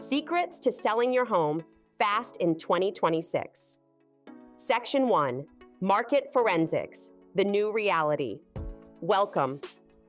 Secrets to selling your home fast in 2026. Section 1, Market Forensics, the new reality. Welcome.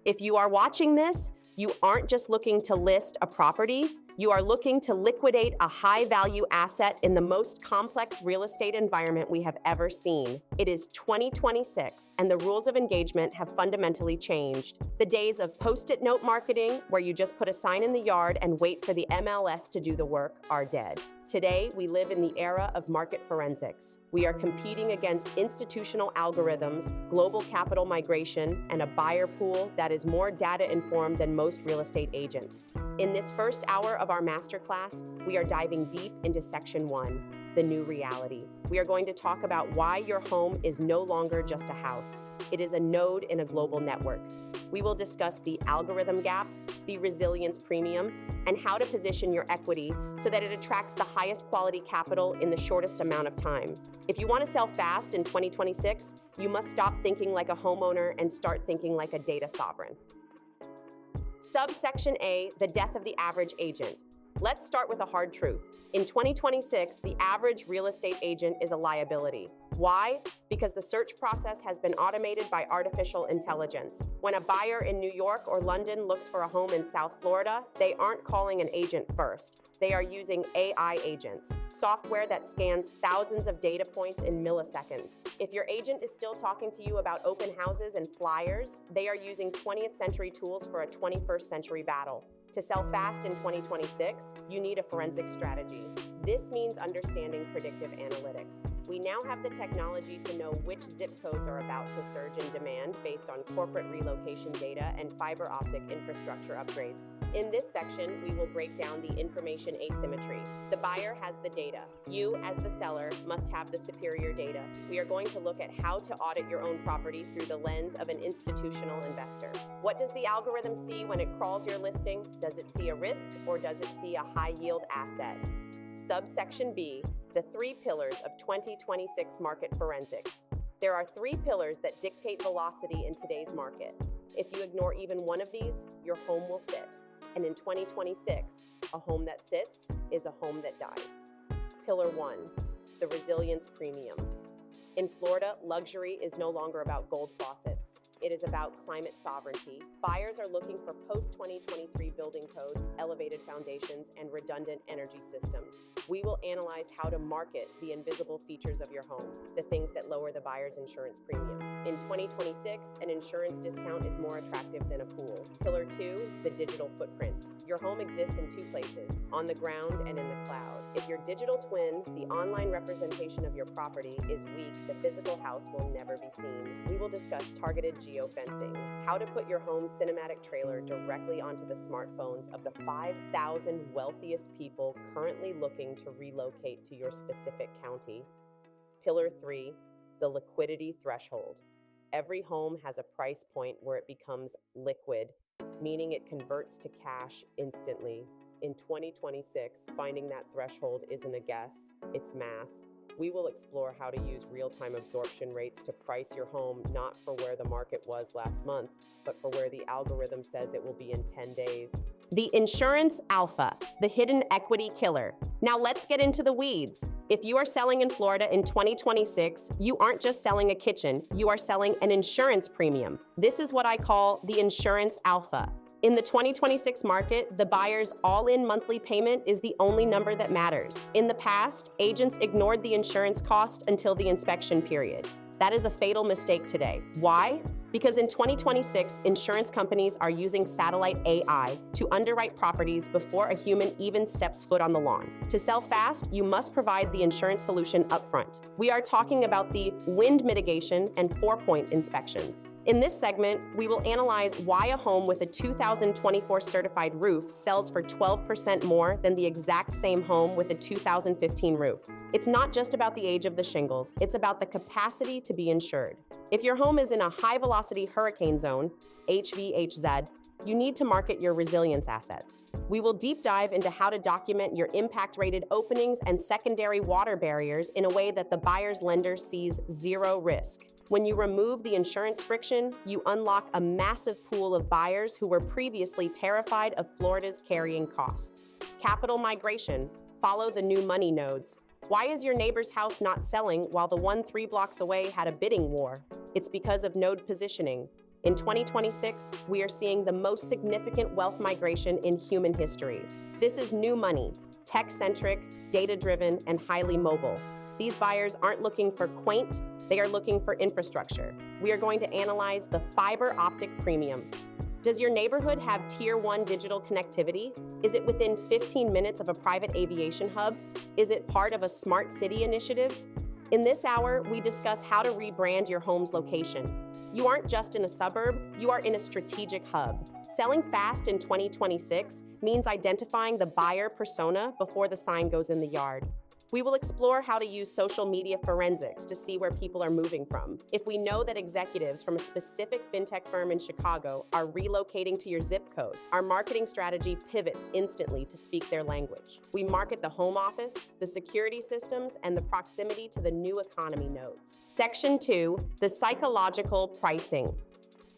If you are watching this, you aren't just looking to list a property, you are looking to liquidate a high-value asset in the most complex real estate environment we have ever seen. It is 2026, and the rules of engagement have fundamentally changed. The days of post-it note marketing, where you just put a sign in the yard and wait for the MLS to do the work, are dead. Today, we live in the era of market forensics. We are competing against institutional algorithms, global capital migration, and a buyer pool that is more data-informed than most real estate agents. In this first hour of our masterclass, we are diving deep into Section 1, the new reality. We are going to talk about why your home is no longer just a house. It is a node in a global network. We will discuss the algorithm gap, the resilience premium, and how to position your equity so that it attracts the highest quality capital in the shortest amount of time. If you want to sell fast in 2026, you must stop thinking like a homeowner and start thinking like a data sovereign. Subsection A, the death of the average agent. Let's start with a hard truth. In 2026, the average real estate agent is a liability. Why? Because the search process has been automated by artificial intelligence. When a buyer in New York or London looks for a home in South Florida, they aren't calling an agent first. They are using AI agents, software that scans thousands of data points in milliseconds. If your agent is still talking to you about open houses and flyers, they are using 20th century tools for a 21st century battle. To sell fast in 2026, you need a forensic strategy. This means understanding predictive analytics. We now have the technology to know which zip codes are about to surge in demand based on corporate relocation data and fiber optic infrastructure upgrades. In this section, we will break down the information asymmetry. The buyer has the data. You, as the seller, must have the superior data. We are going to look at how to audit your own property through the lens of an institutional investor. What does the algorithm see when it crawls your listing? Does it see a risk or does it see a high-yield asset? Subsection B, the 3 pillars of 2026 market forensics. There are 3 pillars that dictate velocity in today's market. If you ignore even one of these, your home will sit. And in 2026, a home that sits is a home that dies. Pillar 1, the resilience premium. In Florida, luxury is no longer about gold faucets. It is about climate sovereignty. Buyers are looking for post-2023 building codes, elevated foundations, and redundant energy systems. We will analyze how to market the invisible features of your home, the things that lower the buyer's insurance premiums. In 2026, an insurance discount is more attractive than a pool. Pillar 2, the digital footprint. Your home exists in 2 places, on the ground and in the cloud. If your digital twin, the online representation of your property, is weak, the physical house will never be seen. We will discuss targeted geofencing, how to put your home's cinematic trailer directly onto the smartphones of the 5,000 wealthiest people currently looking to relocate to your specific county. Pillar 3, the liquidity threshold. Every home has a price point where it becomes liquid, meaning it converts to cash instantly. In 2026, finding that threshold isn't a guess, it's math. We will explore how to use real-time absorption rates to price your home not for where the market was last month, but for where the algorithm says it will be in 10 days. The insurance alpha, the hidden equity killer. Now let's get into the weeds. If you are selling in Florida in 2026, you aren't just selling a kitchen, you are selling an insurance premium. This is what I call the insurance alpha. In the 2026 market, the buyer's all-in monthly payment is the only number that matters. In the past, agents ignored the insurance cost until the inspection period. That is a fatal mistake today. Why? Because in 2026, insurance companies are using satellite AI to underwrite properties before a human even steps foot on the lawn. To sell fast, you must provide the insurance solution upfront. We are talking about the wind mitigation and 4-point inspections. In this segment, we will analyze why a home with a 2024 certified roof sells for 12% more than the exact same home with a 2015 roof. It's not just about the age of the shingles, it's about the capacity to be insured. If your home is in a high-velocity hurricane zone, HVHZ, you need to market your resilience assets. We will deep dive into how to document your impact-rated openings and secondary water barriers in a way that the buyer's lender sees zero risk. When you remove the insurance friction, you unlock a massive pool of buyers who were previously terrified of Florida's carrying costs. Capital migration. Follow the new money nodes. Why is your neighbor's house not selling while the one 3 blocks away had a bidding war? It's because of node positioning. In 2026, we are seeing the most significant wealth migration in human history. This is new money, tech-centric, data-driven, and highly mobile. These buyers aren't looking for quaint, they are looking for infrastructure. We are going to analyze the fiber optic premium. Does your neighborhood have Tier 1 digital connectivity? Is it within 15 minutes of a private aviation hub? Is it part of a smart city initiative? In this hour, we discuss how to rebrand your home's location. You aren't just in a suburb, you are in a strategic hub. Selling fast in 2026 means identifying the buyer persona before the sign goes in the yard. We will explore how to use social media forensics to see where people are moving from. If we know that executives from a specific fintech firm in Chicago are relocating to your zip code, our marketing strategy pivots instantly to speak their language. We market the home office, the security systems, and the proximity to the new economy nodes. Section 2, the psychological pricing.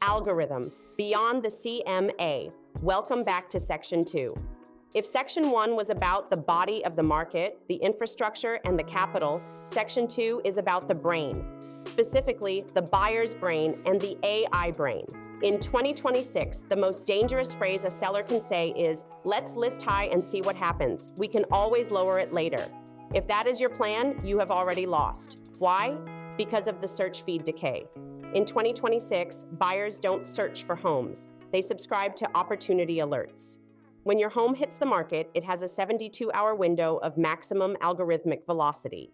Algorithm, beyond the CMA. Welcome back to Section 2. If Section 1 was about the body of the market, the infrastructure, and the capital, Section 2 is about the brain, specifically the buyer's brain and the AI brain. In 2026, the most dangerous phrase a seller can say is, "Let's list high and see what happens. We can always lower it later." If that is your plan, you have already lost. Why? Because of the search feed decay. In 2026, buyers don't search for homes. They subscribe to opportunity alerts. When your home hits the market, it has a 72-hour window of maximum algorithmic velocity.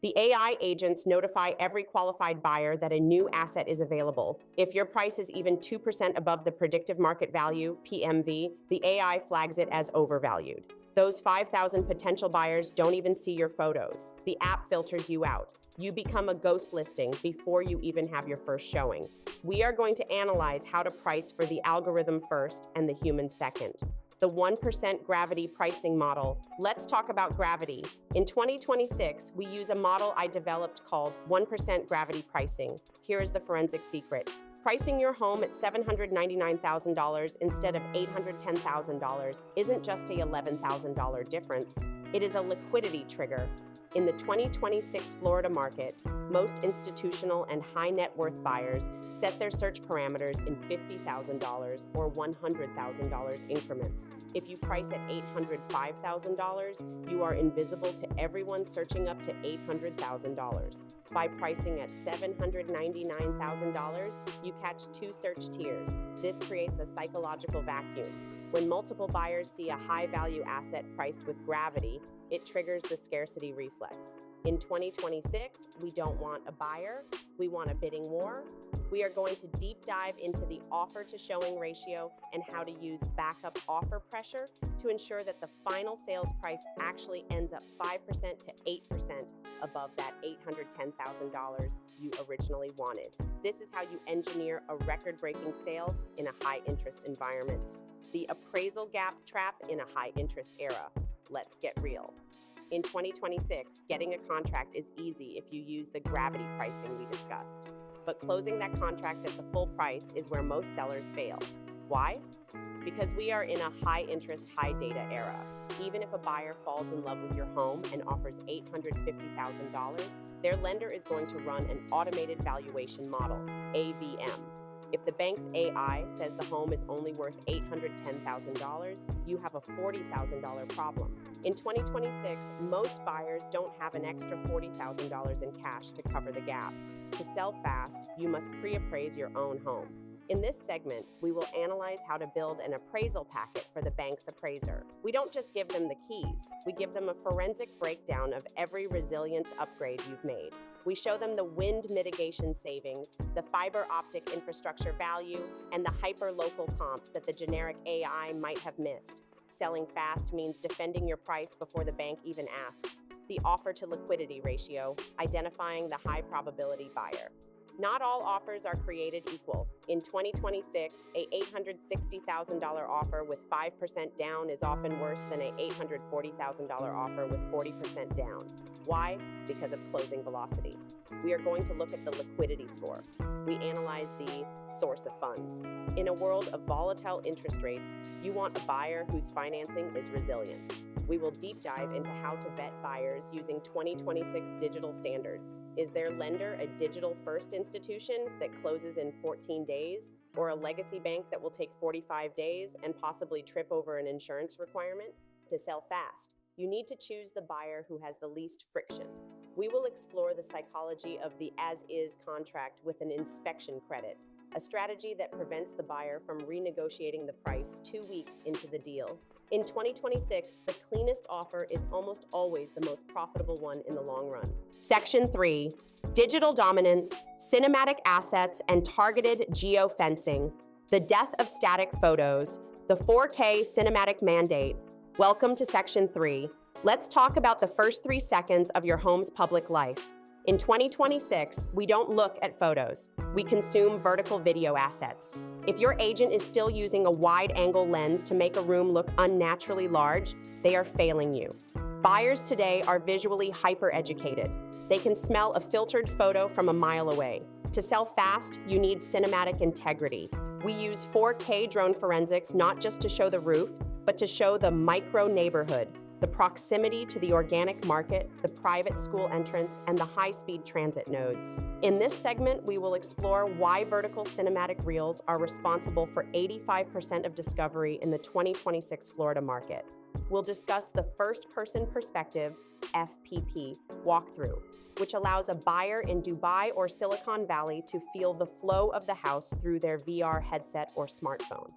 The AI agents notify every qualified buyer that a new asset is available. If your price is even 2% above the predictive market value, PMV, the AI flags it as overvalued. Those 5,000 potential buyers don't even see your photos. The app filters you out. You become a ghost listing before you even have your first showing. We are going to analyze how to price for the algorithm first and the human second. The 1% gravity pricing model. Let's talk about gravity. In 2026, we use a model I developed called 1% gravity pricing. Here is the forensic secret. Pricing your home at $799,000 instead of $810,000 isn't just a $11,000 difference. It is a liquidity trigger. In the 2026 Florida market, most institutional and high net worth buyers set their search parameters in $50,000 or $100,000 increments. If you price at $805,000, you are invisible to everyone searching up to $800,000. By pricing at $799,000, you catch 2 search tiers. This creates a psychological vacuum. When multiple buyers see a high-value asset priced with gravity, it triggers the scarcity reflex. In 2026, we don't want a buyer, we want a bidding war. We are going to deep dive into the offer-to-showing ratio and how to use backup offer pressure to ensure that the final sales price actually ends up 5% to 8% above that $810,000 you originally wanted. This is how you engineer a record-breaking sale in a high-interest environment. The appraisal gap trap in a high-interest era. Let's get real. In 2026, getting a contract is easy if you use the gravity pricing we discussed. But closing that contract at the full price is where most sellers fail. Why? Because we are in a high-interest, high-data era. Even if a buyer falls in love with your home and offers $850,000, their lender is going to run an automated valuation model, AVM. If the bank's AI says the home is only worth $810,000, you have a $40,000 problem. In 2026, most buyers don't have an extra $40,000 in cash to cover the gap. To sell fast, you must pre-appraise your own home. In this segment, we will analyze how to build an appraisal packet for the bank's appraiser. We don't just give them the keys, we give them a forensic breakdown of every resilience upgrade you've made. We show them the wind mitigation savings, the fiber optic infrastructure value, and the hyper-local comps that the generic AI might have missed. Selling fast means defending your price before the bank even asks. The offer to liquidity ratio, identifying the high probability buyer. Not all offers are created equal. In 2026, a $860,000 offer with 5% down is often worse than a $840,000 offer with 40% down. Why? Because of closing velocity. We are going to look at the liquidity score. We analyze the source of funds. In a world of volatile interest rates, you want a buyer whose financing is resilient. We will deep dive into how to vet buyers using 2026 digital standards. Is their lender a digital-first institution that closes in 14 days, or a legacy bank that will take 45 days and possibly trip over an insurance requirement? To sell fast, you need to choose the buyer who has the least friction. We will explore the psychology of the as-is contract with an inspection credit, a strategy that prevents the buyer from renegotiating the price 2 weeks into the deal. In 2026, the cleanest offer is almost always the most profitable one in the long run. Section 3, Digital Dominance, Cinematic Assets, and Targeted Geofencing, the Death of Static Photos, the 4K Cinematic Mandate. Welcome to Section 3. Let's talk about the first 3 seconds of your home's public life. In 2026, we don't look at photos. We consume vertical video assets. If your agent is still using a wide-angle lens to make a room look unnaturally large, they are failing you. Buyers today are visually hyper-educated. They can smell a filtered photo from a mile away. To sell fast, you need cinematic integrity. We use 4K drone forensics not just to show the roof, but to show the micro-neighborhood, the proximity to the organic market, the private school entrance, and the high-speed transit nodes. In this segment, we will explore why vertical cinematic reels are responsible for 85% of discovery in the 2026 Florida market. We'll discuss the first-person perspective, FPP, walkthrough, which allows a buyer in Dubai or Silicon Valley to feel the flow of the house through their VR headset or smartphone.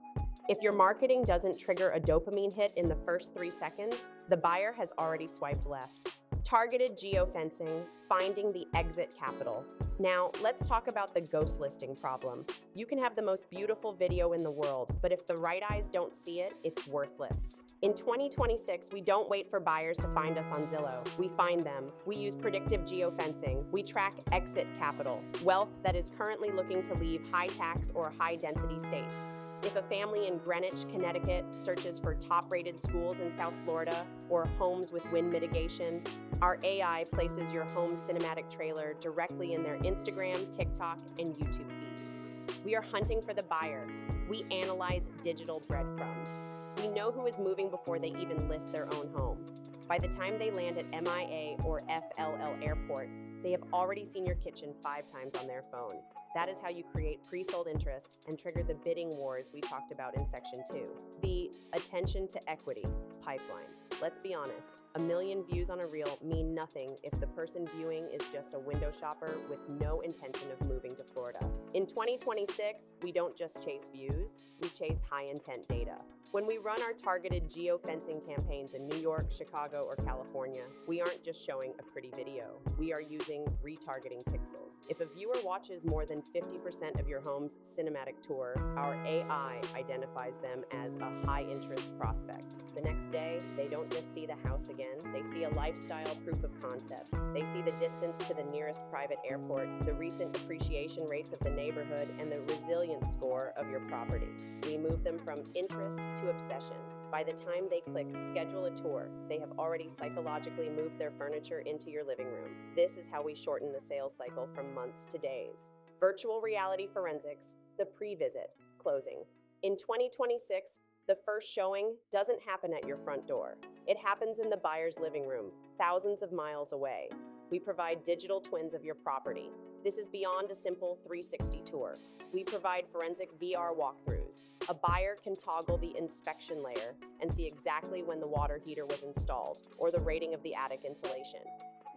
If your marketing doesn't trigger a dopamine hit in the first 3 seconds, the buyer has already swiped left. Targeted geofencing, finding the exit capital. Now, let's talk about the ghost listing problem. You can have the most beautiful video in the world, but if the right eyes don't see it, it's worthless. In 2026, we don't wait for buyers to find us on Zillow. We find them. We use predictive geofencing. We track exit capital, wealth that is currently looking to leave high-tax or high-density states. If a family in Greenwich, Connecticut searches for top-rated schools in South Florida or homes with wind mitigation, our AI places your home's cinematic trailer directly in their Instagram, TikTok, and YouTube feeds. We are hunting for the buyer. We analyze digital breadcrumbs. We know who is moving before they even list their own home. By the time they land at MIA or FLL Airport, they have already seen your kitchen 5 times on their phone. That is how you create pre-sold interest and trigger the bidding wars we talked about in Section 2. The attention to equity pipeline. Let's be honest, 1 million views on a reel mean nothing if the person viewing is just a window shopper with no intention of moving to Florida. In 2026, we don't just chase views, we chase high-intent data. When we run our targeted geofencing campaigns in New York, Chicago, or California, we aren't just showing a pretty video. We are using retargeting pixels. If a viewer watches more than 50% of your home's cinematic tour, our AI identifies them as a high-interest prospect. The next day, they don't just see the house again, they see a lifestyle proof of concept. They see the distance to the nearest private airport, the recent appreciation rates of the neighborhood, and the resilience score of your property. We move them from interest to obsession. By the time they click schedule a tour, they have already psychologically moved their furniture into your living room. This is how we shorten the sales cycle from months to days. Virtual reality forensics, the pre-visit, closing. In 2026, the first showing doesn't happen at your front door. It happens in the buyer's living room, thousands of miles away. We provide digital twins of your property. This is beyond a simple 360 tour. We provide forensic VR walkthroughs. A buyer can toggle the inspection layer and see exactly when the water heater was installed or the rating of the attic insulation.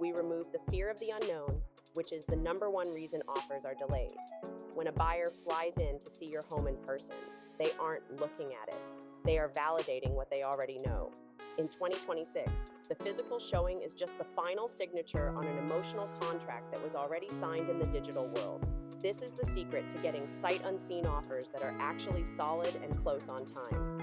We remove the fear of the unknown, which is the #1 reason offers are delayed. When a buyer flies in to see your home in person, they aren't looking at it. They are validating what they already know. In 2026, the physical showing is just the final signature on an emotional contract that was already signed in the digital world. This is the secret to getting sight-unseen offers that are actually solid and close on time.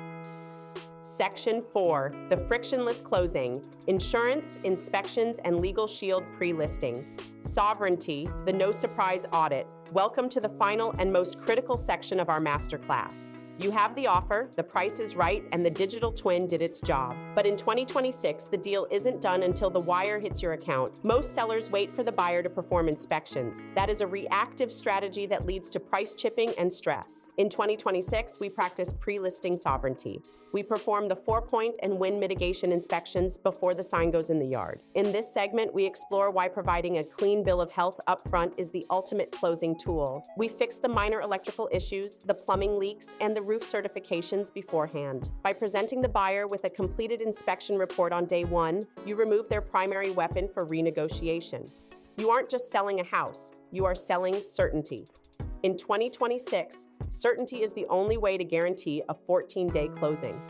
Section 4, the frictionless closing, insurance, inspections, and legal shield pre-listing. Sovereignty, the no-surprise audit, Welcome to the final and most critical section of our masterclass. You have the offer, the price is right, and the digital twin did its job. But in 2026, the deal isn't done until the wire hits your account. Most sellers wait for the buyer to perform inspections. That is a reactive strategy that leads to price chipping and stress. In 2026, we practice pre-listing sovereignty. We perform the 4-point and wind mitigation inspections before the sign goes in the yard. In this segment, we explore why providing a clean bill of health upfront is the ultimate closing tool. We fix the minor electrical issues, the plumbing leaks, and the roof certifications beforehand. By presenting the buyer with a completed inspection report on day one, you remove their primary weapon for renegotiation. You aren't just selling a house, you are selling certainty. In 2026, certainty is the only way to guarantee a 14-day closing.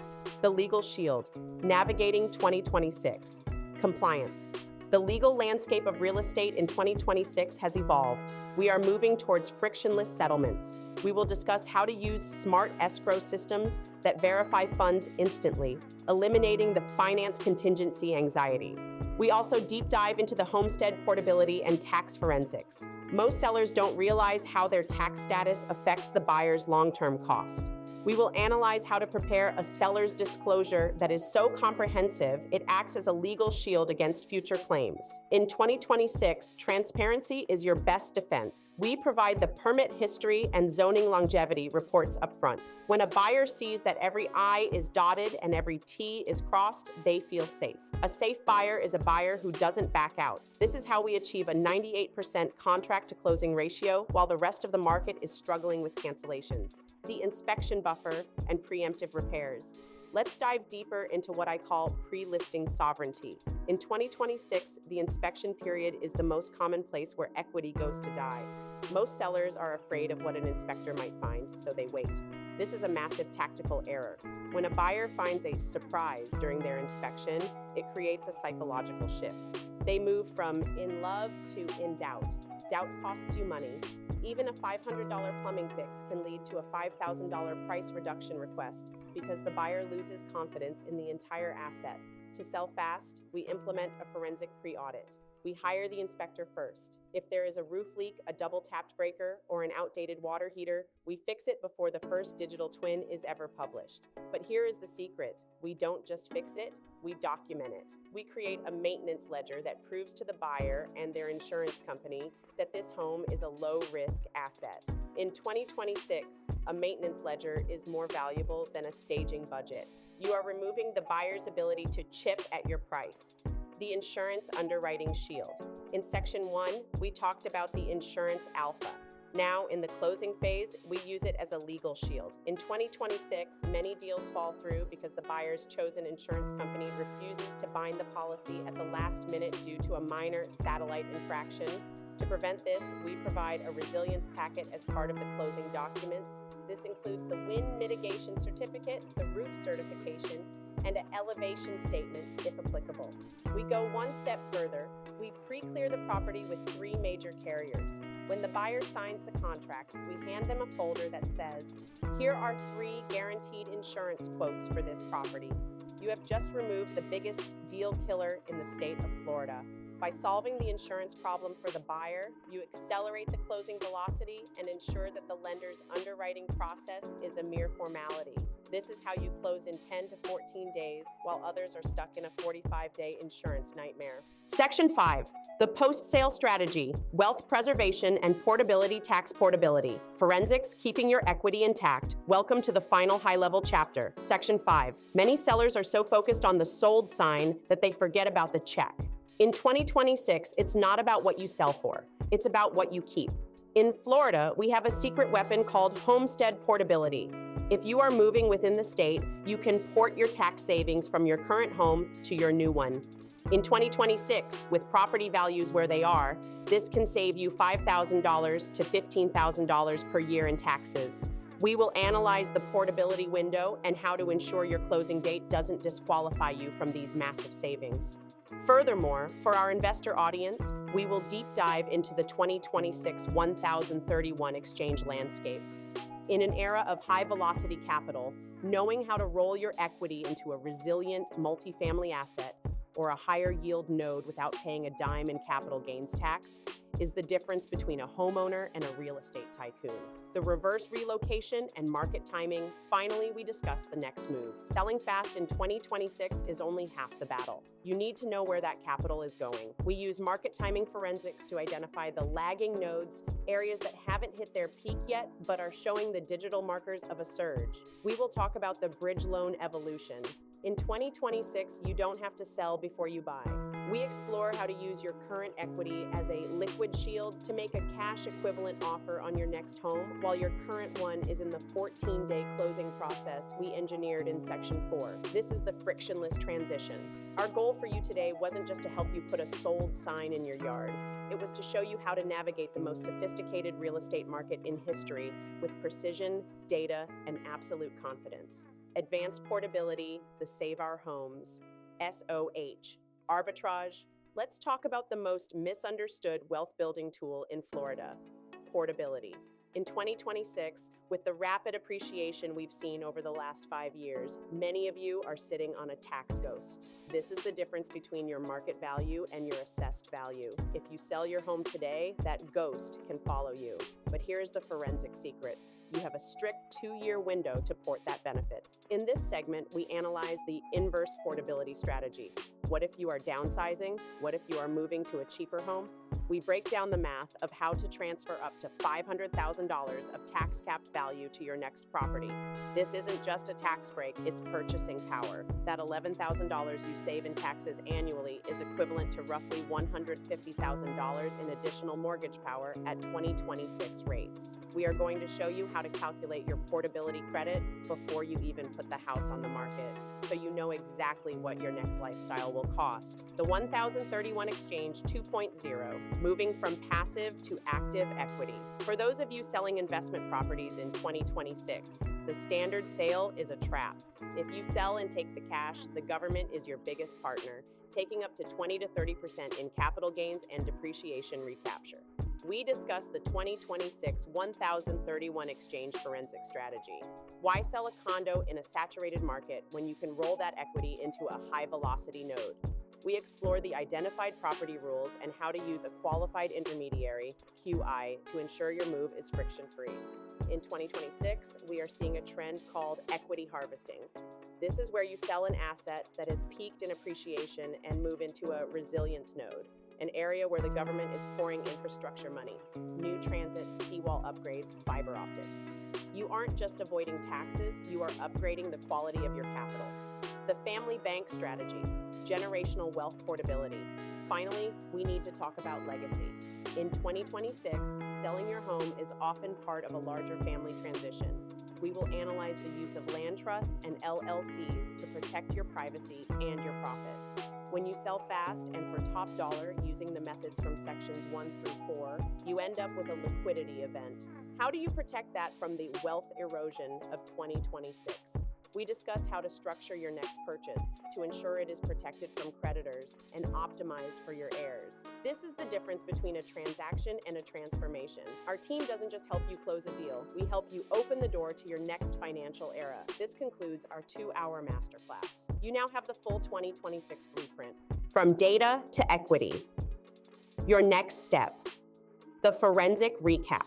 The legal shield, navigating 2026. Compliance. The legal landscape of real estate in 2026 has evolved. We are moving towards frictionless settlements. We will discuss how to use smart escrow systems that verify funds instantly, eliminating the finance contingency anxiety. We also deep dive into the homestead portability and tax forensics. Most sellers don't realize how their tax status affects the buyer's long-term cost. We will analyze how to prepare a seller's disclosure that is so comprehensive it acts as a legal shield against future claims. In 2026, transparency is your best defense. We provide the permit history and zoning longevity reports upfront. When a buyer sees that every I is dotted and every T is crossed, they feel safe. A safe buyer is a buyer who doesn't back out. This is how we achieve a 98% contract to closing ratio while the rest of the market is struggling with cancellations. The inspection buffer and preemptive repairs. Let's dive deeper into what I call pre-listing sovereignty. In 2026, the inspection period is the most common place where equity goes to die. Most sellers are afraid of what an inspector might find, so they wait. This is a massive tactical error. When a buyer finds a surprise during their inspection, it creates a psychological shift. They move from in love to in doubt. Doubt costs you money. Even a $500 plumbing fix can lead to a $5,000 price reduction request because the buyer loses confidence in the entire asset. To sell fast, we implement a forensic pre-audit. We hire the inspector first. If there is a roof leak, a double-tapped breaker, or an outdated water heater, we fix it before the first digital twin is ever published. But here is the secret. We don't just fix it, we document it. We create a maintenance ledger that proves to the buyer and their insurance company that this home is a low-risk asset. In 2026, a maintenance ledger is more valuable than a staging budget. You are removing the buyer's ability to chip at your price. The insurance underwriting shield. In section 1, we talked about the insurance alpha. Now, in the closing phase, we use it as a legal shield. In 2026, many deals fall through because the buyer's chosen insurance company refuses to bind the policy at the last minute due to a minor satellite infraction. To prevent this, we provide a resilience packet as part of the closing documents. This includes the wind mitigation certificate, the roof certification, and an elevation statement, if applicable. We go one step further. We pre-clear the property with 3 major carriers. When the buyer signs the contract, we hand them a folder that says, "Here are 3 guaranteed insurance quotes for this property." You have just removed the biggest deal killer in the state of Florida. By solving the insurance problem for the buyer, you accelerate the closing velocity and ensure that the lender's underwriting process is a mere formality. This is how you close in 10 to 14 days, while others are stuck in a 45-day insurance nightmare. Section 5, the post-sale strategy, wealth preservation and portability tax portability. Forensics, keeping your equity intact. Welcome to the final high-level chapter. Section 5, many sellers are so focused on the sold sign that they forget about the check. In 2026, it's not about what you sell for, it's about what you keep. In Florida, we have a secret weapon called homestead portability. If you are moving within the state, you can port your tax savings from your current home to your new one. In 2026, with property values where they are, this can save you $5,000 to $15,000 per year in taxes. We will analyze the portability window and how to ensure your closing date doesn't disqualify you from these massive savings. Furthermore, for our investor audience, we will deep dive into the 2026 1031 exchange landscape. In an era of high-velocity capital, knowing how to roll your equity into a resilient multifamily asset or a higher yield node without paying a dime in capital gains tax is the difference between a homeowner and a real estate tycoon. The reverse relocation and market timing. Finally, we discuss the next move. Selling fast in 2026 is only half the battle. You need to know where that capital is going. We use market timing forensics to identify the lagging nodes, areas that haven't hit their peak yet but are showing the digital markers of a surge. We will talk about the bridge loan evolution. In 2026, you don't have to sell before you buy. We explore how to use your current equity as a liquid shield to make a cash equivalent offer on your next home while your current one is in the 14-day closing process we engineered in Section 4. This is the frictionless transition. Our goal for you today wasn't just to help you put a sold sign in your yard. It was to show you how to navigate the most sophisticated real estate market in history with precision, data, and absolute confidence. Advanced portability, the Save Our Homes, SOH. Arbitrage. Let's talk about the most misunderstood wealth building tool in Florida, portability. In 2026, with the rapid appreciation we've seen over the last 5 years, many of you are sitting on a tax ghost. This is the difference between your market value and your assessed value. If you sell your home today, that ghost can follow you. But here's the forensic secret. You have a strict 2-year window to port that benefit. In this segment, we analyze the inverse portability strategy. What if you are downsizing? What if you are moving to a cheaper home? We break down the math of how to transfer up to $500,000 of tax-capped value to your next property. This isn't just a tax break, it's purchasing power. That $11,000 you save in taxes annually is equivalent to roughly $150,000 in additional mortgage power at 2026 rates. We are going to show you how to calculate your portability credit before you even put the house on the market, so you know exactly what your next lifestyle will cost. The 1031 Exchange 2.0, moving from passive to active equity. For those of you selling investment properties in 2026, the standard sale is a trap. If you sell and take the cash, the government is your biggest partner, taking up to 20 to 30% in capital gains and depreciation recapture. We discuss the 2026 1031 Exchange forensic strategy. Why sell a condo in a saturated market when you can roll that equity into a high-velocity node? We explore the identified property rules and how to use a qualified intermediary, QI, to ensure your move is friction-free. In 2026, we are seeing a trend called equity harvesting. This is where you sell an asset that has peaked in appreciation and move into a resilience node, an area where the government is pouring infrastructure money, new transit, seawall upgrades, fiber optics. You aren't just avoiding taxes, you are upgrading the quality of your capital. The family bank strategy, generational wealth portability. Finally, we need to talk about legacy. In 2026, selling your home is often part of a larger family transition. We will analyze the use of land trusts and LLCs to protect your privacy and your profit. When you sell fast and for top dollar using the methods from sections 1 through 4, you end up with a liquidity event. How do you protect that from the wealth erosion of 2026? We discuss how to structure your next purchase to ensure it is protected from creditors and optimized for your heirs. This is the difference between a transaction and a transformation. Our team doesn't just help you close a deal, we help you open the door to your next financial era. This concludes our 2-hour masterclass. You now have the full 2026 blueprint. From data to equity. Your next step. The forensic recap.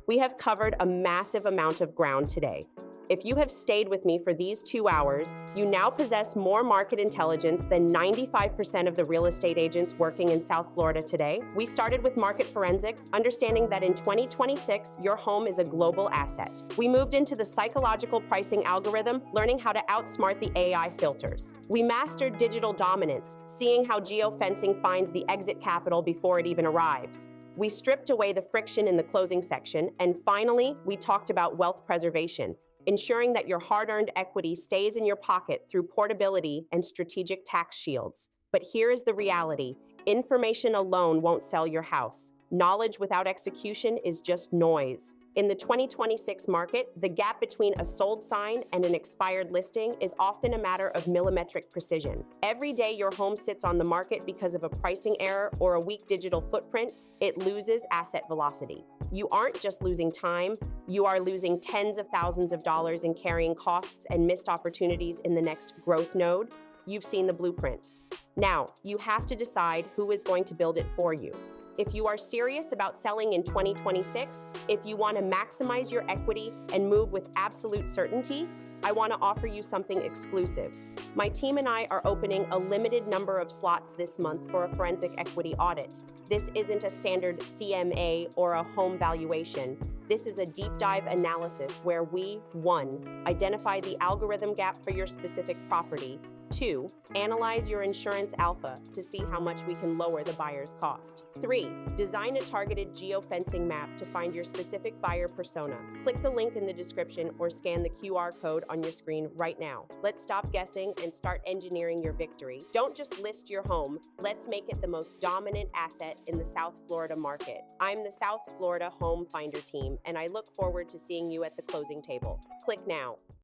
We have covered a massive amount of ground today. If you have stayed with me for these 2 hours, you now possess more market intelligence than 95% of the real estate agents working in South Florida today. We started with market forensics, understanding that in 2026, your home is a global asset. We moved into the psychological pricing algorithm, learning how to outsmart the AI filters. We mastered digital dominance, seeing how geofencing finds the exit capital before it even arrives. We stripped away the friction in the closing section, and finally, we talked about wealth preservation, ensuring that your hard-earned equity stays in your pocket through portability and strategic tax shields. But here is the reality. Information alone won't sell your house. Knowledge without execution is just noise. In the 2026 market, the gap between a sold sign and an expired listing is often a matter of millimetric precision. Every day your home sits on the market because of a pricing error or a weak digital footprint, it loses asset velocity. You aren't just losing time, you are losing tens of thousands of dollars in carrying costs and missed opportunities in the next growth node. You've seen the blueprint. Now, you have to decide who is going to build it for you. If you are serious about selling in 2026, if you want to maximize your equity and move with absolute certainty, I want to offer you something exclusive. My team and I are opening a limited number of slots this month for a forensic equity audit. This isn't a standard CMA or a home valuation. This is a deep dive analysis where we, 1, identify the algorithm gap for your specific property, 2, analyze your insurance alpha to see how much we can lower the buyer's cost. 3, design a targeted geofencing map to find your specific buyer persona. Click the link in the description or scan the QR code on your screen right now. Let's stop guessing and start engineering your victory. Don't just list your home, let's make it the most dominant asset in the South Florida market. I'm the South Florida Home Finder team, and I look forward to seeing you at the closing table. Click now.